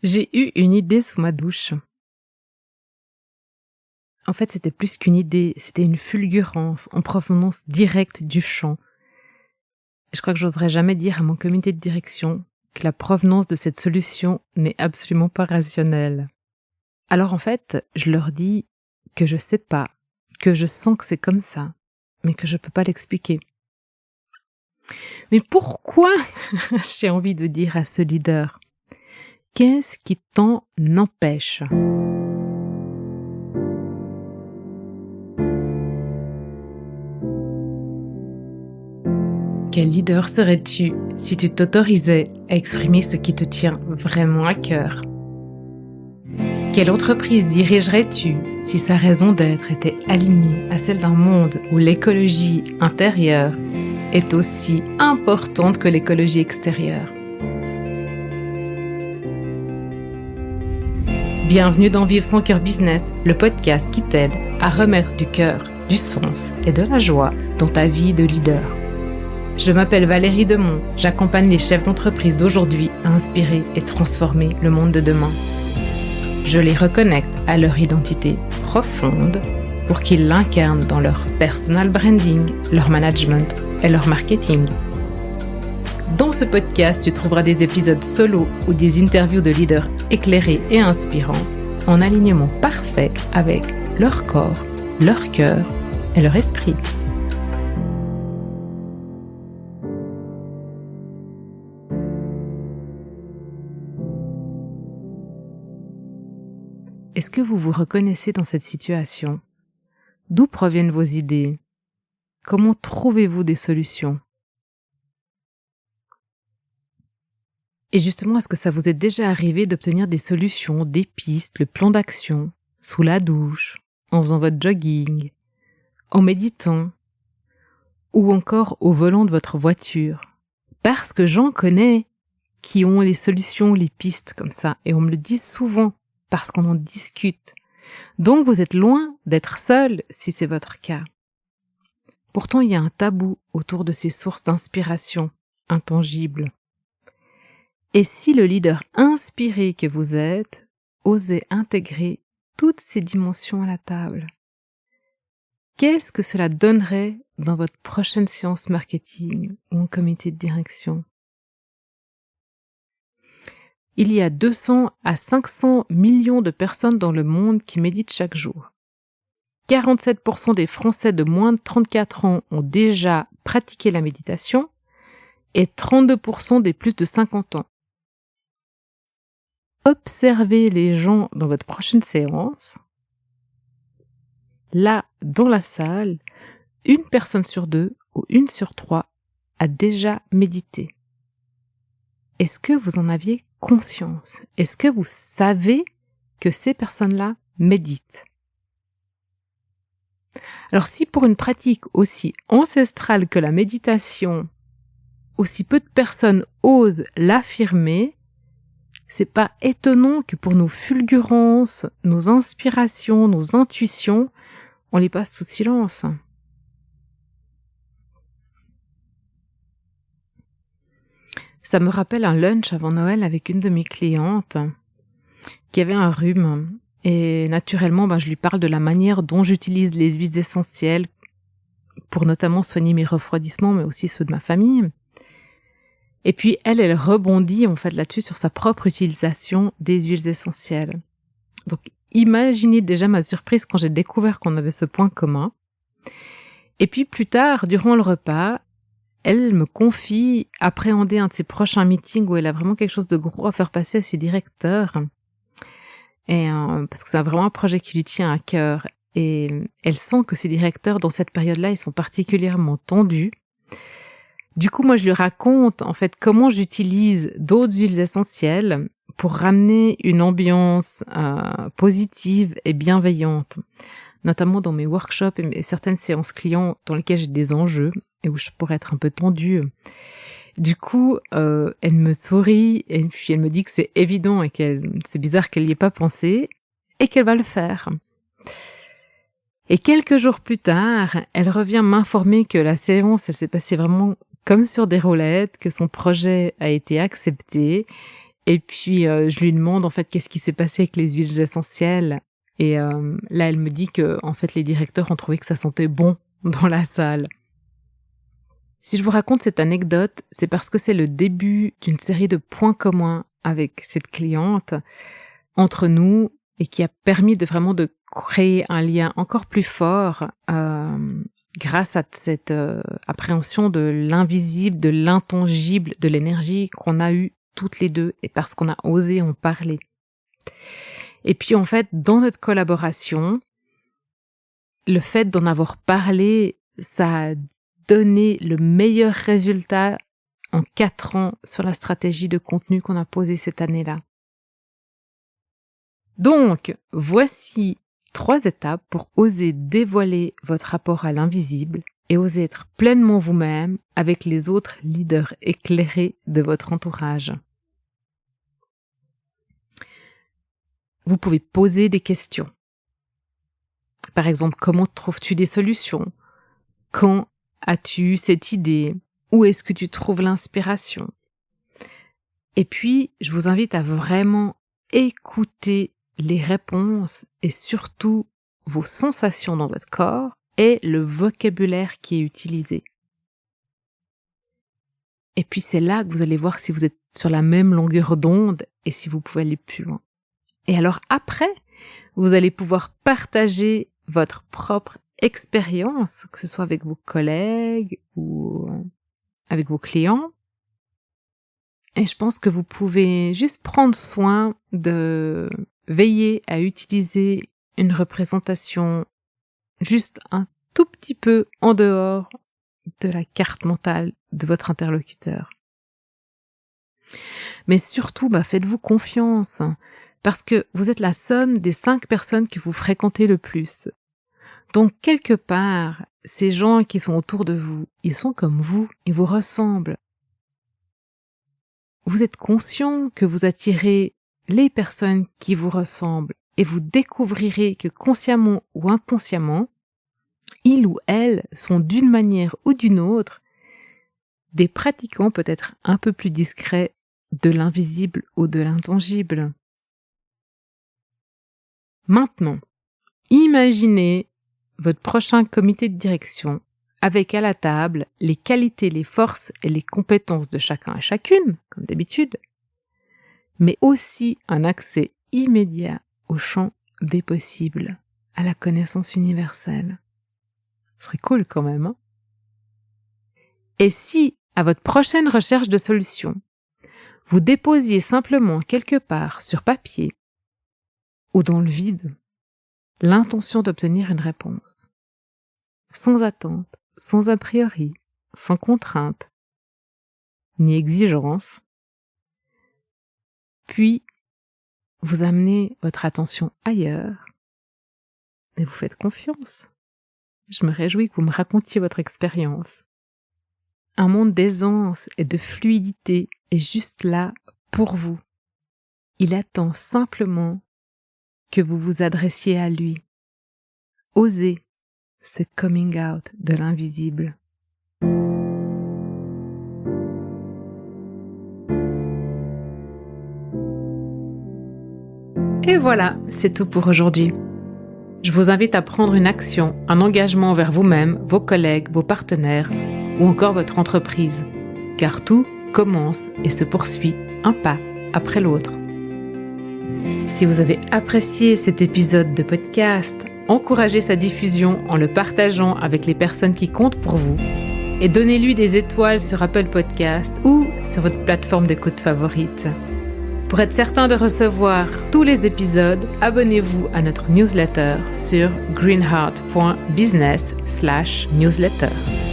J'ai eu une idée sous ma douche. En fait, c'était plus qu'une idée, c'était une fulgurance en provenance directe du chant. Et je crois que j'oserais jamais dire à mon comité de direction que la provenance de cette solution n'est absolument pas rationnelle. Alors en fait, je leur dis que je sais pas, que je sens que c'est comme ça, mais que je peux pas l'expliquer. Mais pourquoi j'ai envie de dire à ce leader? Qu'est-ce qui t'en empêche? Quel leader serais-tu si tu t'autorisais à exprimer ce qui te tient vraiment à cœur? Quelle entreprise dirigerais-tu si sa raison d'être était alignée à celle d'un monde où l'écologie intérieure est aussi importante que l'écologie extérieure? Bienvenue dans Vivre son cœur business, le podcast qui t'aide à remettre du cœur, du sens et de la joie dans ta vie de leader. Je m'appelle Valérie Demont, j'accompagne les chefs d'entreprise d'aujourd'hui à inspirer et transformer le monde de demain. Je les reconnecte à leur identité profonde pour qu'ils l'incarnent dans leur personal branding, leur management et leur marketing. Dans ce podcast, tu trouveras des épisodes solo ou des interviews de leaders éclairés et inspirants en alignement parfait avec leur corps, leur cœur et leur esprit. Est-ce que vous vous reconnaissez dans cette situation? D'où proviennent vos idées? Comment trouvez-vous des solutions? Et justement, est-ce que ça vous est déjà arrivé d'obtenir des solutions, des pistes, le plan d'action, sous la douche, en faisant votre jogging, en méditant, ou encore au volant de votre voiture? Parce que j'en connais qui ont les solutions, les pistes comme ça, et on me le dit souvent, parce qu'on en discute. Donc vous êtes loin d'être seul si c'est votre cas. Pourtant, il y a un tabou autour de ces sources d'inspiration intangibles. Et si le leader inspiré que vous êtes osait intégrer toutes ces dimensions à la table? Qu'est-ce que cela donnerait dans votre prochaine séance marketing ou en comité de direction? Il y a 200 à 500 millions de personnes dans le monde qui méditent chaque jour. 47% des Français de moins de 34 ans ont déjà pratiqué la méditation et 32% des plus de 50 ans. Observez les gens dans votre prochaine séance. Là, dans la salle, 1 personne sur 2 ou 1 sur 3 a déjà médité. Est-ce que vous en aviez conscience? Est-ce que vous savez que ces personnes-là méditent? Alors si pour une pratique aussi ancestrale que la méditation, aussi peu de personnes osent l'affirmer, c'est pas étonnant que pour nos fulgurances, nos inspirations, nos intuitions, on les passe sous silence. Ça me rappelle un lunch avant Noël avec une de mes clientes qui avait un rhume. Et naturellement, je lui parle de la manière dont j'utilise les huiles essentielles pour notamment soigner mes refroidissements, mais aussi ceux de ma famille. Et puis elle rebondit en fait là-dessus sur sa propre utilisation des huiles essentielles. Donc imaginez déjà ma surprise quand j'ai découvert qu'on avait ce point commun. Et puis plus tard, durant le repas, elle me confie appréhender un de ses prochains meetings où elle a vraiment quelque chose de gros à faire passer à ses directeurs. Et parce que c'est vraiment un projet qui lui tient à cœur. Et elle sent que ses directeurs, dans cette période-là, ils sont particulièrement tendus. Du coup, moi, je lui raconte, en fait, comment j'utilise d'autres huiles essentielles pour ramener une ambiance positive et bienveillante, notamment dans mes workshops et certaines séances clients dans lesquelles j'ai des enjeux et où je pourrais être un peu tendue. Du coup, elle me sourit et puis elle me dit que c'est évident et c'est bizarre qu'elle n'y ait pas pensé et qu'elle va le faire. Et quelques jours plus tard, elle revient m'informer que la séance, elle s'est passée vraiment comme sur des roulettes, que son projet a été accepté Et puis, je lui demande, en fait, qu'est-ce qui s'est passé avec les huiles essentielles. Et là, elle me dit que, en fait, les directeurs ont trouvé que ça sentait bon dans la salle. Si je vous raconte cette anecdote, c'est parce que c'est le début d'une série de points communs avec cette cliente entre nous et qui a permis de vraiment de créer un lien encore plus fort grâce à cette appréhension de l'invisible, de l'intangible, de l'énergie qu'on a eue toutes les deux et parce qu'on a osé en parler. Et puis en fait, dans notre collaboration, le fait d'en avoir parlé, ça a donné le meilleur résultat en 4 ans sur la stratégie de contenu qu'on a posée cette année-là. Donc, voici 3 étapes pour oser dévoiler votre rapport à l'invisible et oser être pleinement vous-même avec les autres leaders éclairés de votre entourage. Vous pouvez poser des questions. Par exemple, comment trouves-tu des solutions? Quand as-tu eu cette idée? Où est-ce que tu trouves l'inspiration? Et puis, je vous invite à vraiment écouter les réponses et surtout vos sensations dans votre corps et le vocabulaire qui est utilisé. Et puis, c'est là que vous allez voir si vous êtes sur la même longueur d'onde et si vous pouvez aller plus loin. Et alors après, vous allez pouvoir partager votre propre expérience, que ce soit avec vos collègues ou avec vos clients. Et je pense que vous pouvez juste prendre soin de veiller à utiliser une représentation juste un tout petit peu en dehors de la carte mentale de votre interlocuteur. Mais surtout, faites-vous confiance, parce que vous êtes la somme des 5 personnes que vous fréquentez le plus. Donc, quelque part, ces gens qui sont autour de vous, ils sont comme vous, ils vous ressemblent. Vous êtes conscient que vous attirez les personnes qui vous ressemblent et vous découvrirez que consciemment ou inconsciemment, ils ou elles sont d'une manière ou d'une autre des pratiquants peut-être un peu plus discrets de l'invisible ou de l'intangible. Maintenant, imaginez votre prochain comité de direction avec à la table les qualités, les forces et les compétences de chacun et chacune, comme d'habitude, mais aussi un accès immédiat au champ des possibles, à la connaissance universelle. Ce serait cool quand même, hein? Et si, à votre prochaine recherche de solution, vous déposiez simplement quelque part sur papier ou dans le vide l'intention d'obtenir une réponse, sans attente, sans a priori, sans contrainte, ni exigence, puis vous amenez votre attention ailleurs et vous faites confiance. Je me réjouis que vous me racontiez votre expérience. Un monde d'aisance et de fluidité est juste là pour vous. Il attend simplement que vous vous adressiez à lui. Osez ce coming out de l'invisible. Et voilà, c'est tout pour aujourd'hui. Je vous invite à prendre une action, un engagement envers vous-même, vos collègues, vos partenaires ou encore votre entreprise, car tout commence et se poursuit un pas après l'autre. Si vous avez apprécié cet épisode de podcast, encouragez sa diffusion en le partageant avec les personnes qui comptent pour vous et donnez-lui des étoiles sur Apple Podcast ou sur votre plateforme d'écoute favorite. Pour être certain de recevoir tous les épisodes, abonnez-vous à notre newsletter sur greenheart.business/newsletter.